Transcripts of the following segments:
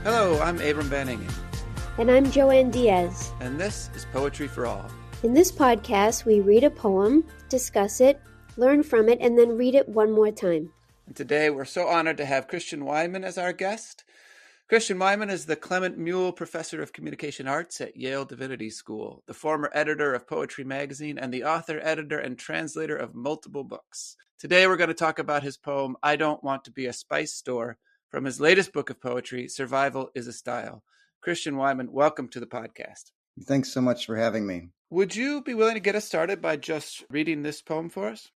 Hello, I'm Abram Van Ingen. And I'm Joanne Diaz. And this is Poetry for All. In this podcast, we read a poem, discuss it, learn from it, and then read it one more time. And today we're so honored to have Christian Wiman as our guest. Christian Wiman is the Clement-Muehl Professor of Communication Arts at Yale Divinity School, the former editor of Poetry Magazine, and the author, editor, and translator of multiple books. Today we're going to talk about his poem, I Don't Want to Be a Spice Store, from his latest book of poetry, Survival is a Style. Christian Wiman, welcome to the podcast. Thanks so much for having me. Would you be willing to get us started by just reading this poem for us?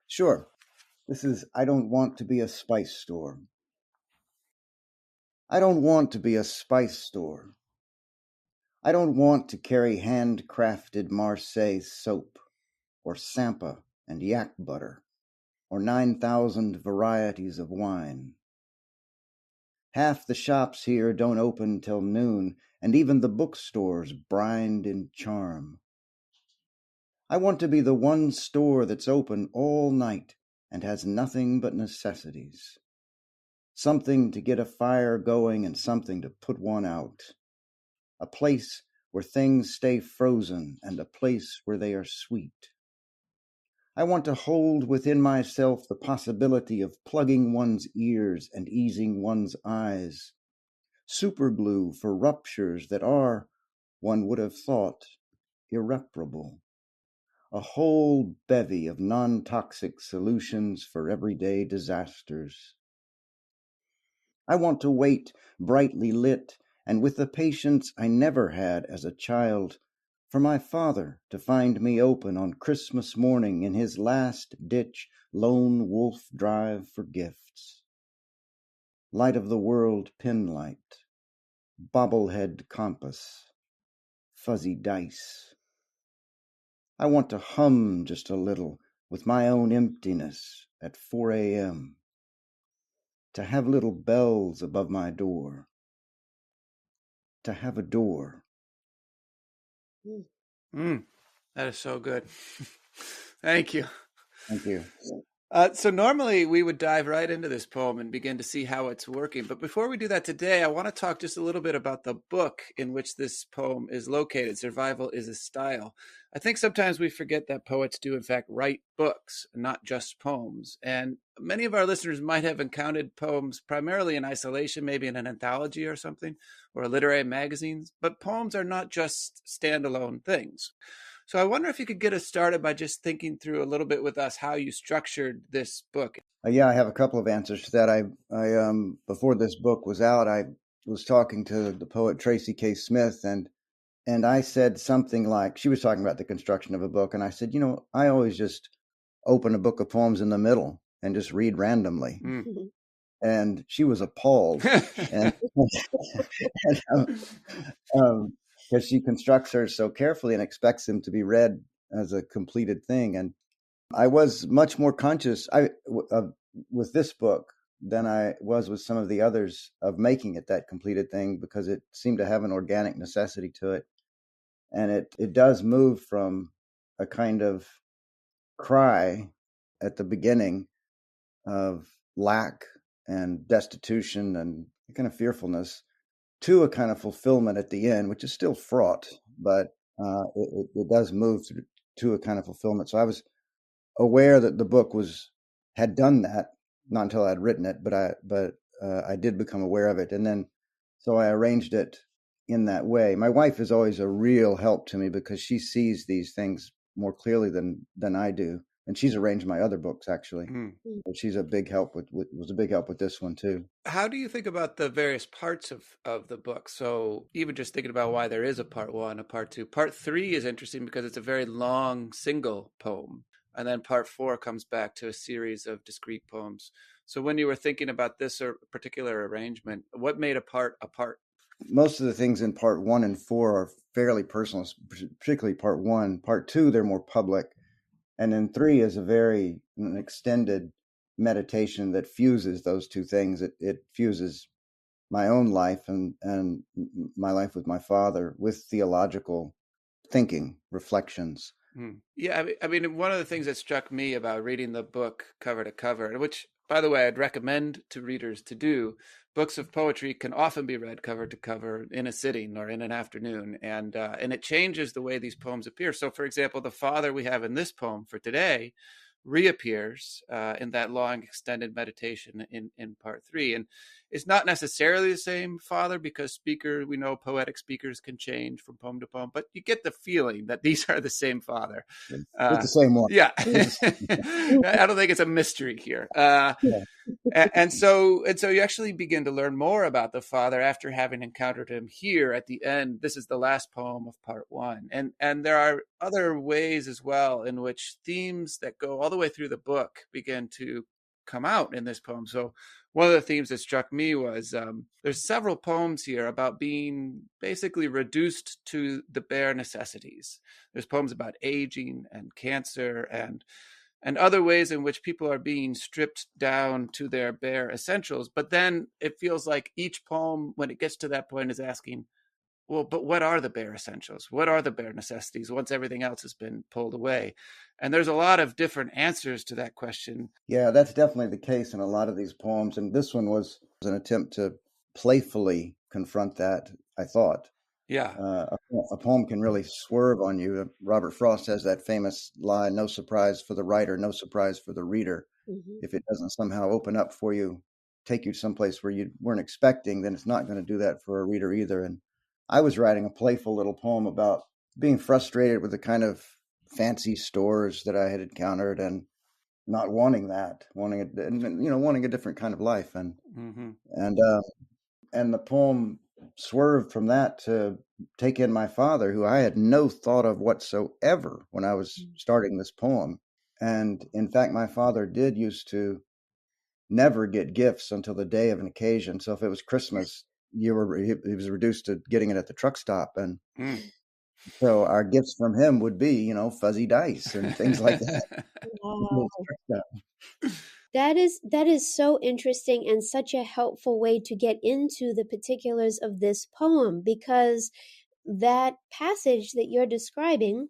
Sure. This is I Don't Want to Be a Spice Store. I don't want to be a spice store. I don't want to carry handcrafted Marseille soap, or Sampa and yak butter, or 9,000 varieties of wine. Half the shops here don't open till noon, and even the bookstores brined in charm. I want to be the one store that's open all night and has nothing but necessities. Something to get a fire going and something to put one out. A place where things stay frozen and a place where they are sweet. I want to hold within myself the possibility of plugging one's ears and easing one's eyes. Superglue for ruptures that are, one would have thought, irreparable. A whole bevy of non-toxic solutions for everyday disasters. I want to wait, brightly lit, and with the patience I never had as a child, for my father to find me open on Christmas morning in his last-ditch lone wolf drive for gifts. Light of the world pin light, bobblehead compass, fuzzy dice. I want to hum just a little with my own emptiness at 4 a.m., to have little bells above my door, to have a door. That is so good. Thank you. Thank you. So normally we would dive right into this poem and begin to see how it's working. But before we do that today, I want to talk just a little bit about the book in which this poem is located, Survival is a Style. I think sometimes we forget that poets do, in fact, write books, not just poems. And many of our listeners might have encountered poems primarily in isolation, maybe in an anthology or something, or literary magazines. But poems are not just standalone things. So I wonder if you could get us started by just thinking through a little bit with us how you structured this book. Yeah, I have a couple of answers to that. I before this book was out, I was talking to the poet Tracy K. Smith, and I said something like, she was talking about the construction of a book, and I said, I always just open a book of poems in the middle and just read randomly. And she was appalled. and because she constructs hers so carefully and expects them to be read as a completed thing. And I was much more conscious with this book than I was with some of the others of making it that completed thing, because it seemed to have an organic necessity to it. And it does move from a kind of cry at the beginning of lack and destitution and kind of fearfulness to a kind of fulfillment at the end, which is still fraught, but it does move to a kind of fulfillment. So I was aware that the book had done that, not until I'd written it, but I did become aware of it, and then so I arranged it in that way. My wife is always a real help to me because she sees these things more clearly than I do. And she's arranged my other books, actually. But she's a big help was a big help with this one, too. How do you think about the various parts of the book? So even just thinking about why there is a part one, a part two. Part three is interesting because it's a very long single poem. And then part four comes back to a series of discrete poems. So when you were thinking about this particular arrangement, what made a part a part? Most of the things in part 1 and 4 are fairly personal, particularly part 1. Part 2, they're more public. And then 3 is an extended meditation that fuses those two things. It fuses my own life and my life with my father with theological thinking, reflections. Yeah, I mean, one of the things that struck me about reading the book cover to cover, which by the way, I'd recommend to readers to do. Books of poetry can often be read cover to cover in a sitting or in an afternoon, and it changes the way these poems appear. So, for example, the father we have in this poem for today reappears in that long extended meditation in part 3, and it's not necessarily the same father, because we know poetic speakers can change from poem to poem, but you get the feeling that these are the same father. It's the same one. Yeah. I don't think it's a mystery here. Yeah. And so you actually begin to learn more about the father after having encountered him here at the end. This is the last poem of part 1, and there are other ways as well in which themes that go all the way through the book begin to come out in this poem. So one of the themes that struck me was there's several poems here about being basically reduced to the bare necessities. There's poems about aging and cancer and other ways in which people are being stripped down to their bare essentials. But then it feels like each poem, when it gets to that point, is asking, well, but what are the bare essentials? What are the bare necessities once everything else has been pulled away? And there's a lot of different answers to that question. Yeah, that's definitely the case in a lot of these poems. And this one was an attempt to playfully confront that, I thought. Yeah. A poem can really swerve on you. Robert Frost has that famous line, no surprise for the writer, no surprise for the reader. Mm-hmm. If it doesn't somehow open up for you, take you someplace where you weren't expecting, then it's not going to do that for a reader either. And I was writing a playful little poem about being frustrated with the kind of fancy stores that I had encountered and not wanting that, wanting a different kind of life. And Mm-hmm. and the poem swerved from that to take in my father, who I had no thought of whatsoever when I was starting this poem. And in fact, my father did used to never get gifts until the day of an occasion. So if it was Christmas, he was reduced to getting it at the truck stop. And so our gifts from him would be, fuzzy dice and things like that. Wow. That is so interesting and such a helpful way to get into the particulars of this poem, because that passage that you're describing,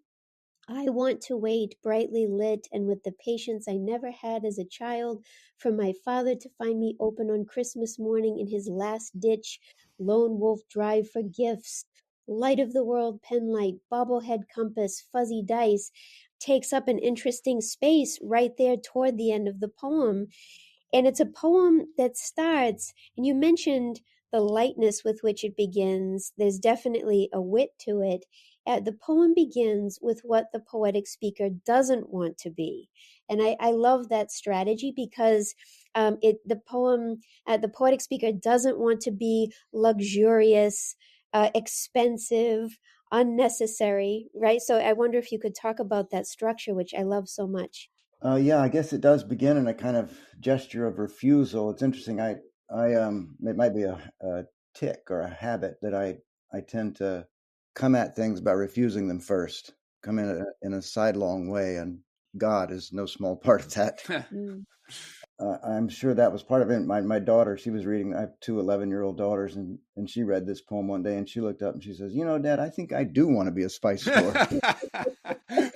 I want to wait brightly lit and with the patience I never had as a child for my father to find me open on Christmas morning in his last ditch lone wolf drive for gifts. Light of the world penlight, bobblehead compass, fuzzy dice takes up an interesting space right there toward the end of the poem. And it's a poem that starts, and you mentioned the lightness with which it begins. There's definitely a wit to it. The poem begins with what the poetic speaker doesn't want to be. And I love that strategy, because the poetic speaker doesn't want to be luxurious, expensive, unnecessary, right? So I wonder if you could talk about that structure, which I love so much. Yeah, I guess it does begin in a kind of gesture of refusal. It's interesting. It might be a tick or a habit that I tend to come at things by refusing them first, come in a sidelong way, and God is no small part of that. I'm sure that was part of it. My daughter, she was reading, I have two 11-year-old daughters, and she read this poem one day, and she looked up and she says, Dad, I think I do want to be a spice store.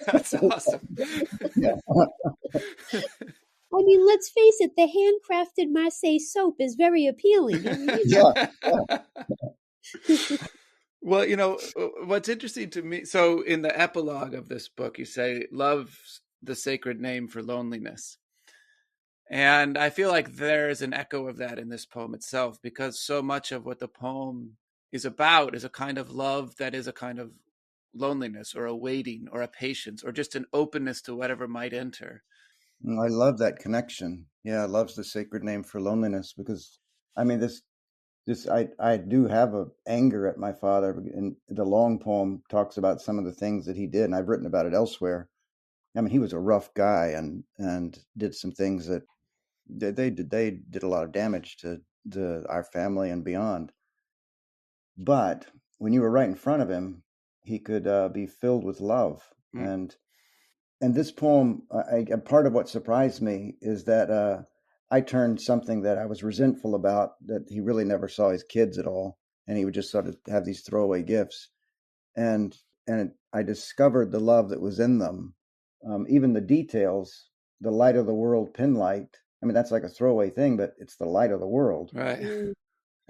That's awesome. Yeah. I mean, let's face it, the handcrafted Marseille soap is very appealing. Yeah. Well, what's interesting to me, so in the epilogue of this book, you say, love's the sacred name for loneliness. And I feel like there's an echo of that in this poem itself, because so much of what the poem is about is a kind of love that is a kind of loneliness, or a waiting, or a patience, or just an openness to whatever might enter. I love that connection. Yeah, love's the sacred name for loneliness, because I mean, I do have a anger at my father, and the long poem talks about some of the things that he did, and I've written about it elsewhere. I mean, he was a rough guy and did some things that they did a lot of damage to our family and beyond. But when you were right in front of him, he could be filled with love. And this poem, part of what surprised me is that I turned something that I was resentful about, that he really never saw his kids at all, and he would just sort of have these throwaway gifts. And I discovered the love that was in them. Even the details, the light of the world pinlight, I mean, that's like a throwaway thing, but it's the light of the world. Right. Mm.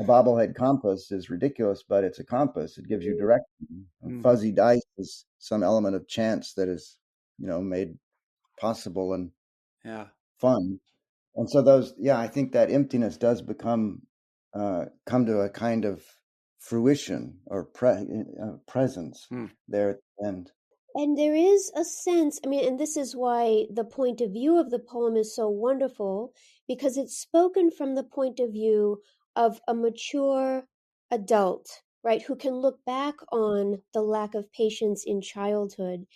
A bobblehead compass is ridiculous, but it's a compass. It gives you direction. Fuzzy dice is some element of chance that is, made possible and fun. And so I think that emptiness does come to a kind of fruition or presence there at the end. And there is a sense, I mean, and this is why the point of view of the poem is so wonderful, because it's spoken from the point of view of a mature adult, right, who can look back on the lack of patience in childhood.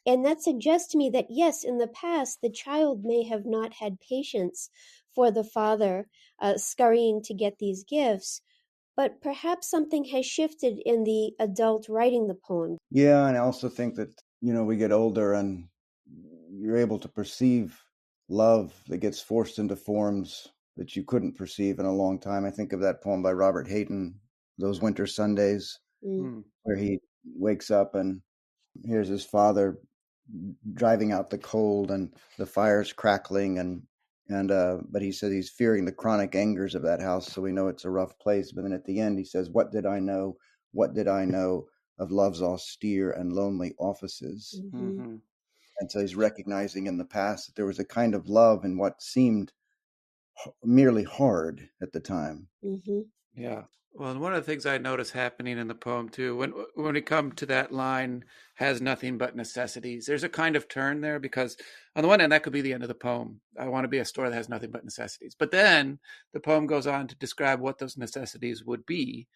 And that suggests to me that, yes, in the past, the child may have not had patience for the father scurrying to get these gifts, but perhaps something has shifted in the adult writing the poem. Yeah, and I also think that, we get older and you're able to perceive love that gets forced into forms that you couldn't perceive in a long time. I think of that poem by Robert Hayton, Those Winter Sundays, where he wakes up and hears his father driving out the cold and the fire's crackling but he says he's fearing the chronic angers of that house, so we know it's a rough place. But then at the end he says, what did I know of love's austere and lonely offices? And so he's recognizing in the past that there was a kind of love in what seemed merely hard at the time. Yeah. Well, and one of the things I notice happening in the poem too, when we come to that line, has nothing but necessities, there's a kind of turn there, because on the one hand, that could be the end of the poem. I want to be a store that has nothing but necessities. But then the poem goes on to describe what those necessities would be.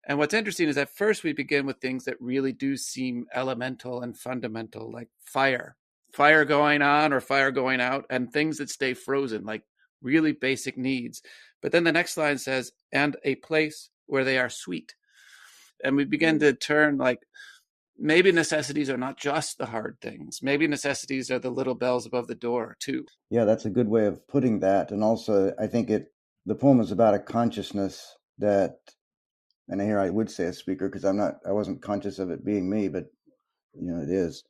And what's interesting is at first we begin with things that really do seem elemental and fundamental, like fire going on or fire going out, and things that stay frozen, like really basic needs. But then the next line says, and a place where they are sweet. And we begin to turn, like, maybe necessities are not just the hard things. Maybe necessities are the little bells above the door too. Yeah, that's a good way of putting that. And also, I think the poem is about a consciousness that, and here I would say a speaker because I wasn't conscious of it being me, but it is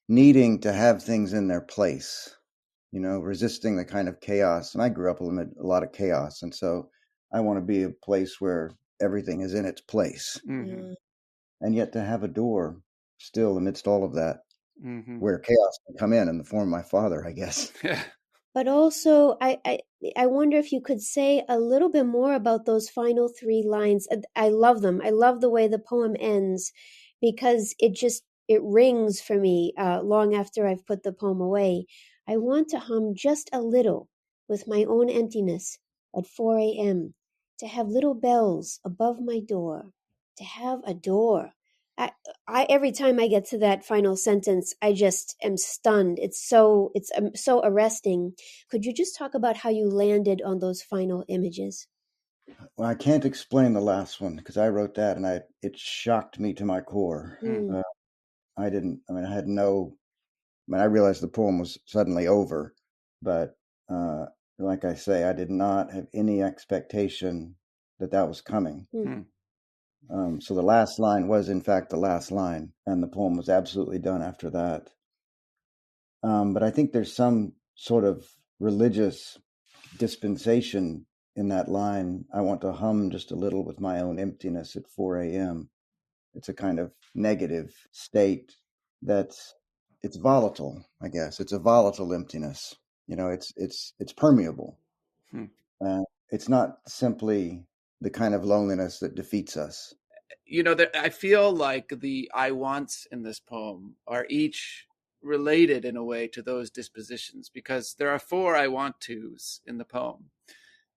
needing to have things in their place, resisting the kind of chaos. And I grew up amid a lot of chaos. And so I want to be a place where everything is in its place. And yet to have a door still amidst all of that, where chaos can come in the form of my father, I guess. But also, I wonder if you could say a little bit more about those final 3 lines. I love them. I love the way the poem ends, because it rings for me long after I've put the poem away. I want to hum just a little with my own emptiness at 4 a.m., to have little bells above my door, to have a door. Every time I get to that final sentence, I just am stunned. It's so arresting. Could you just talk about how you landed on those final images? Well, I can't explain the last one because I wrote that and it shocked me to my core. I realized the poem was suddenly over, but like I say, I did not have any expectation that was coming. So the last line was, in fact, the last line, and the poem was absolutely done after that. But I think there's some sort of religious dispensation in that line. I want to hum just a little with my own emptiness at 4 a.m. It's a kind of negative state it's volatile, I guess. It's a volatile emptiness. It's permeable. It's not simply the kind of loneliness that defeats us. I feel like the I wants in this poem are each related in a way to those dispositions, because there are 4 I want tos in the poem.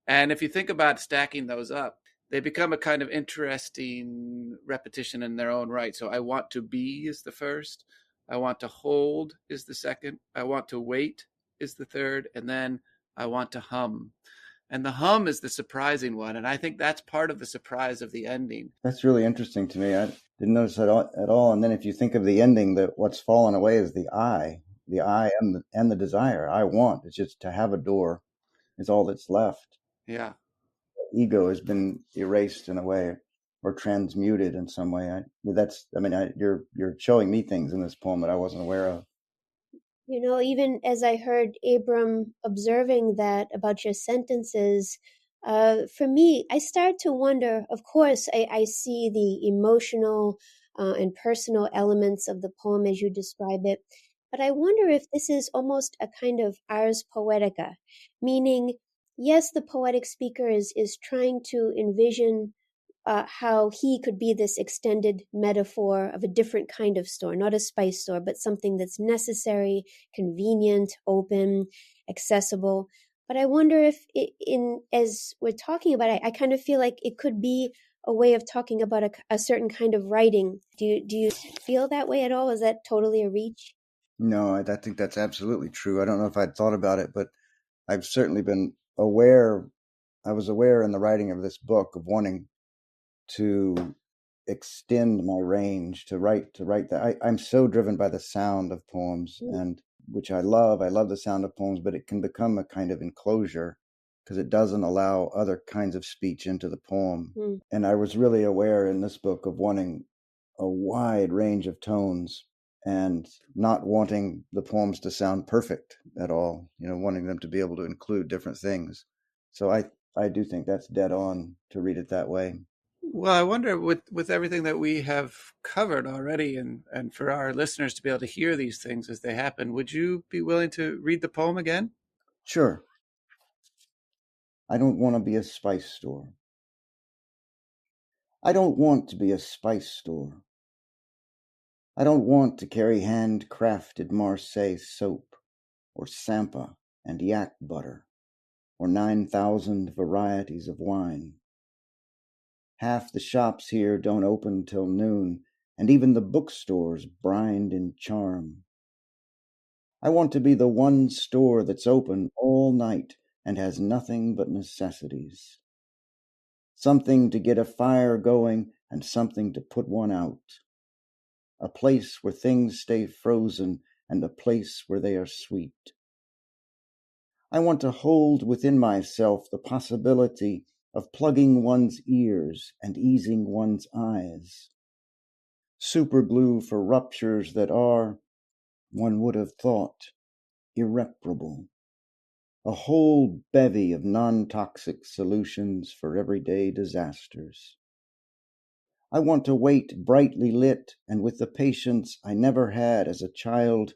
And if you think about stacking those up, they become a kind of interesting repetition in their own right. So I want to be is the first. I want to hold is the second. I want to wait is the third. And then I want to hum. And the hum is the surprising one. And I think that's part of the surprise of the ending. That's really interesting to me. I didn't notice that at all. And then if you think of the ending, that what's fallen away is the I and the desire. I want. It's just to have a door is all that's left. Yeah. Ego has been erased in a way or transmuted in some way. You're showing me things in this poem that I wasn't aware of. Even as I heard Abram observing that about your sentences, for me, I start to wonder, of course, I see the emotional and personal elements of the poem as you describe it, but I wonder if this is almost a kind of ars poetica, meaning, yes, the poetic speaker is trying to envision how he could be this extended metaphor of a different kind of store, not a spice store, but something that's necessary, convenient, open, accessible. But I wonder if, as we're talking about it, I kind of feel like it could be a way of talking about a certain kind of writing. Do you feel that way at all? Is that totally a reach? No, I think that's absolutely true. I don't know if I'd thought about it, but I've certainly been aware. I was aware in the writing of this book of wanting to extend my range, to write that. I'm so driven by the sound of poems, and which I love. I love the sound of poems, but it can become a kind of enclosure because it doesn't allow other kinds of speech into the poem. And I was really aware in this book of wanting a wide range of tones and not wanting the poems to sound perfect at all, wanting them to be able to include different things. So I do think that's dead on to read it that way. Well, I wonder with everything that we have covered already and for our listeners to be able to hear these things as they happen, would you be willing to read the poem again? Sure. I don't want to be a spice store. I don't want to be a spice store. I don't want to carry handcrafted Marseille soap or Sampa and yak butter or 9,000 varieties of wine. Half the shops here don't open till noon, and even the bookstores brined in charm. I want to be the one store that's open all night and has nothing but necessities. Something to get a fire going and something to put one out. A place where things stay frozen and a place where they are sweet. I want to hold within myself the possibility of plugging one's ears and easing one's eyes. Superglue for ruptures that are, one would have thought, irreparable. A whole bevy of non-toxic solutions for everyday disasters. I want to wait brightly lit and with the patience I never had as a child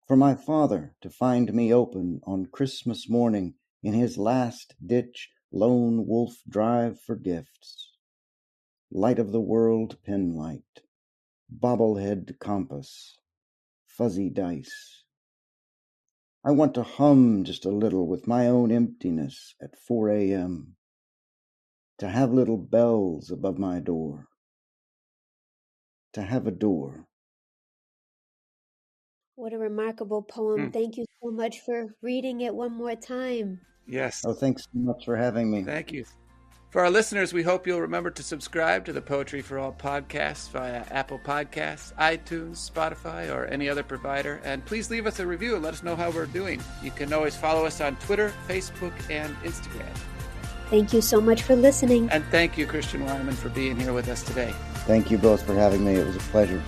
for my father to find me open on Christmas morning in his last-ditch lone wolf drive for gifts. Light of the world penlight, bobblehead compass, fuzzy dice. I want to hum just a little with my own emptiness at 4 a.m., to have little bells above my door, to have a door. What a remarkable poem. Thank you so much for reading it one more time. Yes. Oh, thanks so much for having me. Thank you. For our listeners, we hope you'll remember to subscribe to the Poetry for All podcast via Apple Podcasts, iTunes, Spotify, or any other provider. And please leave us a review and let us know how we're doing. You can always follow us on Twitter, Facebook, and Instagram. Thank you so much for listening. And thank you, Christian Wiman, for being here with us today. Thank you both for having me. It was a pleasure.